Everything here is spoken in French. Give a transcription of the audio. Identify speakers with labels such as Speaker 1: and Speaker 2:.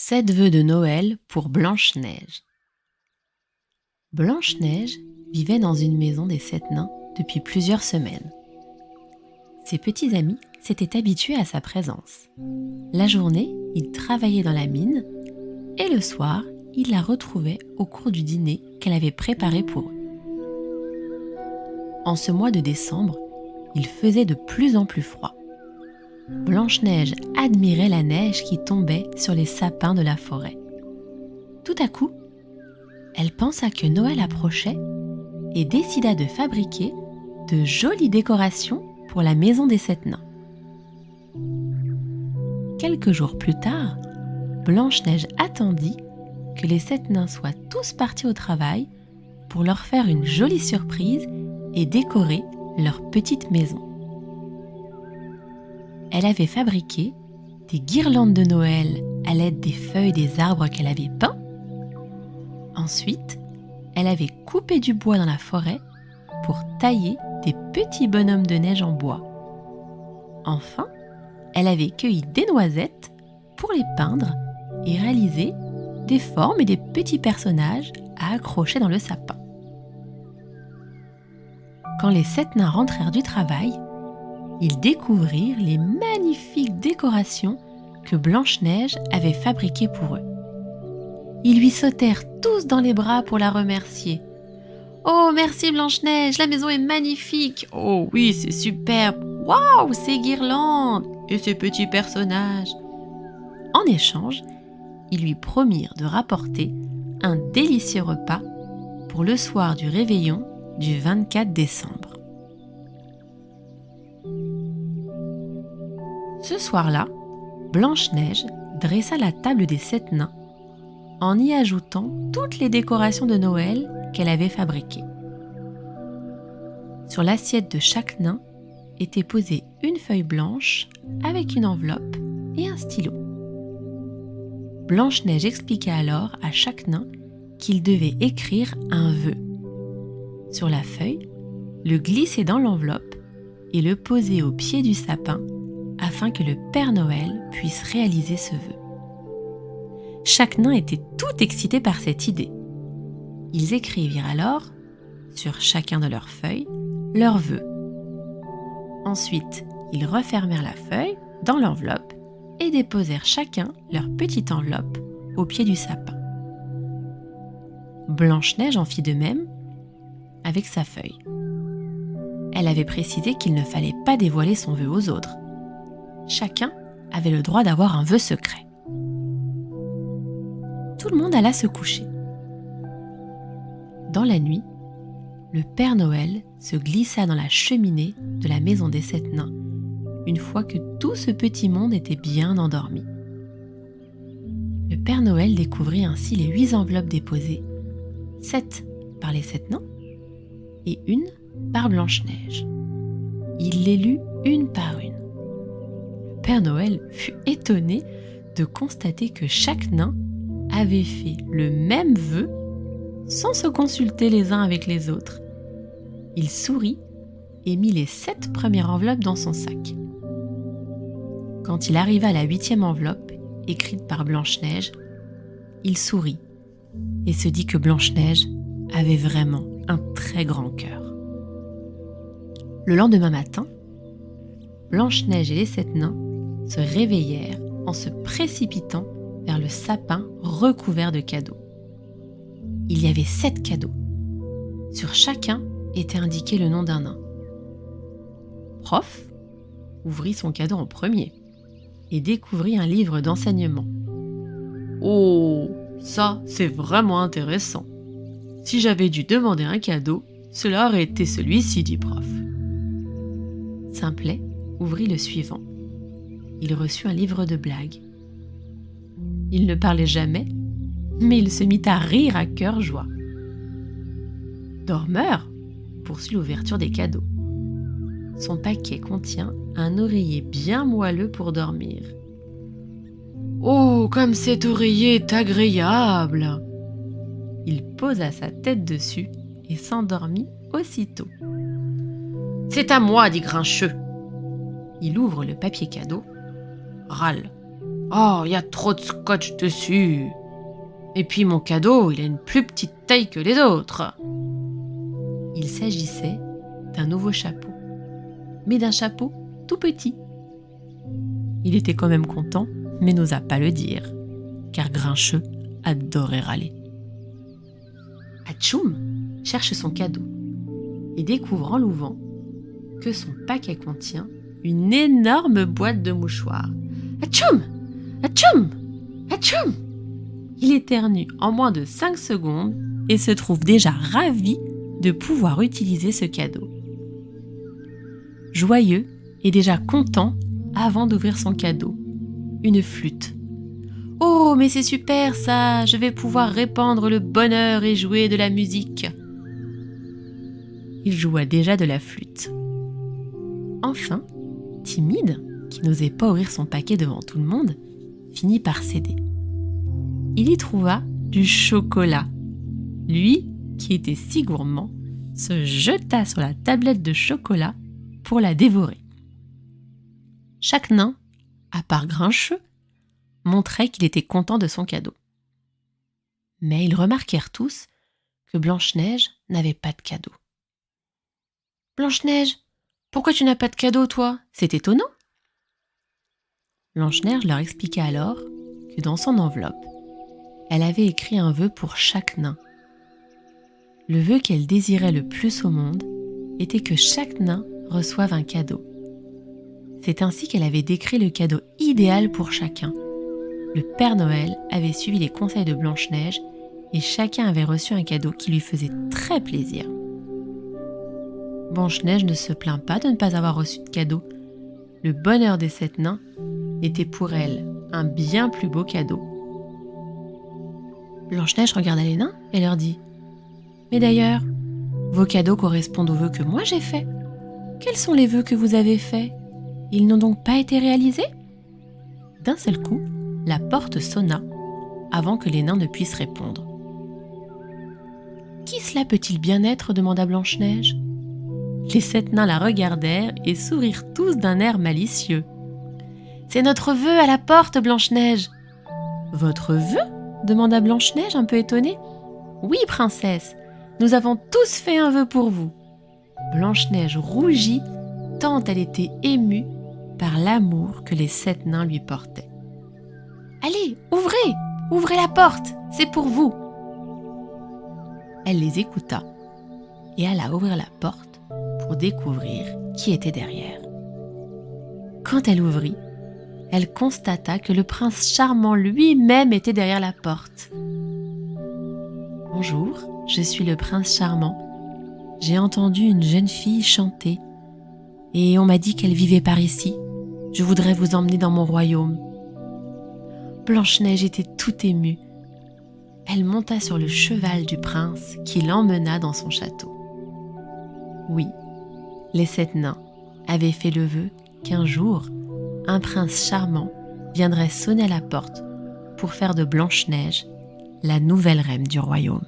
Speaker 1: 7 vœux de Noël pour Blanche-Neige. Blanche-Neige vivait dans une maison des 7 nains depuis plusieurs semaines. Ses petits amis s'étaient habitués à sa présence. La journée, il travaillait dans la mine et le soir, il la retrouvait au cours du dîner qu'elle avait préparé pour eux. En ce mois de décembre, il faisait de plus en plus froid. Blanche-Neige admirait la neige qui tombait sur les sapins de la forêt. Tout à coup, elle pensa que Noël approchait et décida de fabriquer de jolies décorations pour la maison des 7 nains. Quelques jours plus tard, Blanche-Neige attendit que les 7 nains soient tous partis au travail pour leur faire une jolie surprise et décorer leur petite maison. Elle avait fabriqué des guirlandes de Noël à l'aide des feuilles des arbres qu'elle avait peints. Ensuite, elle avait coupé du bois dans la forêt pour tailler des petits bonhommes de neige en bois. Enfin, elle avait cueilli des noisettes pour les peindre et réaliser des formes et des petits personnages à accrocher dans le sapin. Quand les 7 nains rentrèrent du travail, ils découvrirent les magnifiques décorations que Blanche-Neige avait fabriquées pour eux. Ils lui sautèrent tous dans les bras pour la remercier. « Oh, merci Blanche-Neige, la maison est magnifique !»« Oh oui, c'est superbe !»« Waouh, ces guirlandes !» et ces petits personnages. En échange, ils lui promirent de rapporter un délicieux repas pour le soir du réveillon du 24 décembre. Ce soir-là, Blanche-Neige dressa la table des 7 nains en y ajoutant toutes les décorations de Noël qu'elle avait fabriquées. Sur l'assiette de chaque nain était posée une feuille blanche avec une enveloppe et un stylo. Blanche-Neige expliqua alors à chaque nain qu'il devait écrire un vœu. Sur la feuille, le glisser dans l'enveloppe et le poser au pied du sapin afin que le Père Noël puisse réaliser ce vœu. Chaque nain était tout excité par cette idée. Ils écrivirent alors, sur chacun de leurs feuilles, leurs vœux. Ensuite, ils refermèrent la feuille dans l'enveloppe et déposèrent chacun leur petite enveloppe au pied du sapin. Blanche-Neige en fit de même avec sa feuille. Elle avait précisé qu'il ne fallait pas dévoiler son vœu aux autres. Chacun avait le droit d'avoir un vœu secret. Tout le monde alla se coucher. Dans la nuit, le Père Noël se glissa dans la cheminée de la maison des 7 nains, une fois que tout ce petit monde était bien endormi. Le Père Noël découvrit ainsi les 8 enveloppes déposées, 7 par les 7 nains et une par Blanche-Neige. Il les lut une par une. Le Père Noël fut étonné de constater que chaque nain avait fait le même vœu sans se consulter les uns avec les autres. Il sourit et mit les 7 premières enveloppes dans son sac. Quand il arriva à la 8e enveloppe, écrite par Blanche-Neige, il sourit et se dit que Blanche-Neige avait vraiment un très grand cœur. Le lendemain matin, Blanche-Neige et les 7 nains se réveillèrent en se précipitant vers le sapin recouvert de cadeaux. Il y avait 7 cadeaux. Sur chacun était indiqué le nom d'un nain. Prof ouvrit son cadeau en premier et découvrit un livre d'enseignement. « Oh, ça, c'est vraiment intéressant. Si j'avais dû demander un cadeau, cela aurait été celui-ci, dit prof. » Simplet ouvrit le suivant. Il reçut un livre de blagues. Il ne parlait jamais, mais il se mit à rire à cœur joie. Dormeur poursuit l'ouverture des cadeaux. Son paquet contient un oreiller bien moelleux pour dormir. « Oh, comme cet oreiller est agréable !» Il posa sa tête dessus et s'endormit aussitôt. « C'est à moi, dit Grincheux. » Il ouvre le papier cadeau, râle. Oh, il y a trop de scotch dessus. Et puis mon cadeau, il a une plus petite taille que les autres. Il s'agissait d'un nouveau chapeau, mais d'un chapeau tout petit. Il était quand même content, mais n'osa pas le dire, car Grincheux adorait râler. Atchoum cherche son cadeau et découvre en l'ouvrant que son paquet contient une énorme boîte de mouchoirs. Atchoum! Atchoum! Atchoum! Il éternue en moins de 5 secondes et se trouve déjà ravi de pouvoir utiliser ce cadeau. Joyeux et déjà content avant d'ouvrir son cadeau. Une flûte. Oh, mais c'est super ça! Je vais pouvoir répandre le bonheur et jouer de la musique. Il joua déjà de la flûte. Enfin, timide, qui n'osait pas ouvrir son paquet devant tout le monde, finit par céder. Il y trouva du chocolat. Lui, qui était si gourmand, se jeta sur la tablette de chocolat pour la dévorer. Chaque nain, à part Grincheux, montrait qu'il était content de son cadeau. Mais ils remarquèrent tous que Blanche-Neige n'avait pas de cadeau. « Blanche-Neige, pourquoi tu n'as pas de cadeau, toi ? C'est étonnant !» Blanche-Neige leur expliqua alors que dans son enveloppe, elle avait écrit un vœu pour chaque nain. Le vœu qu'elle désirait le plus au monde était que chaque nain reçoive un cadeau. C'est ainsi qu'elle avait décrit le cadeau idéal pour chacun. Le Père Noël avait suivi les conseils de Blanche-Neige et chacun avait reçu un cadeau qui lui faisait très plaisir. Blanche-Neige ne se plaint pas de ne pas avoir reçu de cadeau. Le bonheur des 7 nains était pour elle un bien plus beau cadeau. Blanche-Neige regarda les nains et leur dit « Mais d'ailleurs, vos cadeaux correspondent aux vœux que moi j'ai faits. Quels sont les vœux que vous avez faits ? Ils n'ont donc pas été réalisés ?» D'un seul coup, la porte sonna avant que les nains ne puissent répondre. « Qui cela peut-il bien être ?» demanda Blanche-Neige. Les 7 nains la regardèrent et sourirent tous d'un air malicieux. « C'est notre vœu à la porte, Blanche-Neige !»« Votre vœu ?» demanda Blanche-Neige un peu étonnée. « Oui, princesse, nous avons tous fait un vœu pour vous. » Blanche-Neige rougit tant elle était émue par l'amour que les 7 nains lui portaient. « Allez, ouvrez la porte, c'est pour vous !» Elle les écouta et alla ouvrir la porte pour découvrir qui était derrière. Quand elle ouvrit, elle constata que le prince charmant lui-même était derrière la porte. « Bonjour, je suis le prince charmant. J'ai entendu une jeune fille chanter et on m'a dit qu'elle vivait par ici. Je voudrais vous emmener dans mon royaume. » Blanche-Neige était tout émue. Elle monta sur le cheval du prince qui l'emmena dans son château. Oui, les 7 nains avaient fait le vœu qu'un jour, un prince charmant viendrait sonner à la porte pour faire de Blanche-Neige la nouvelle reine du royaume.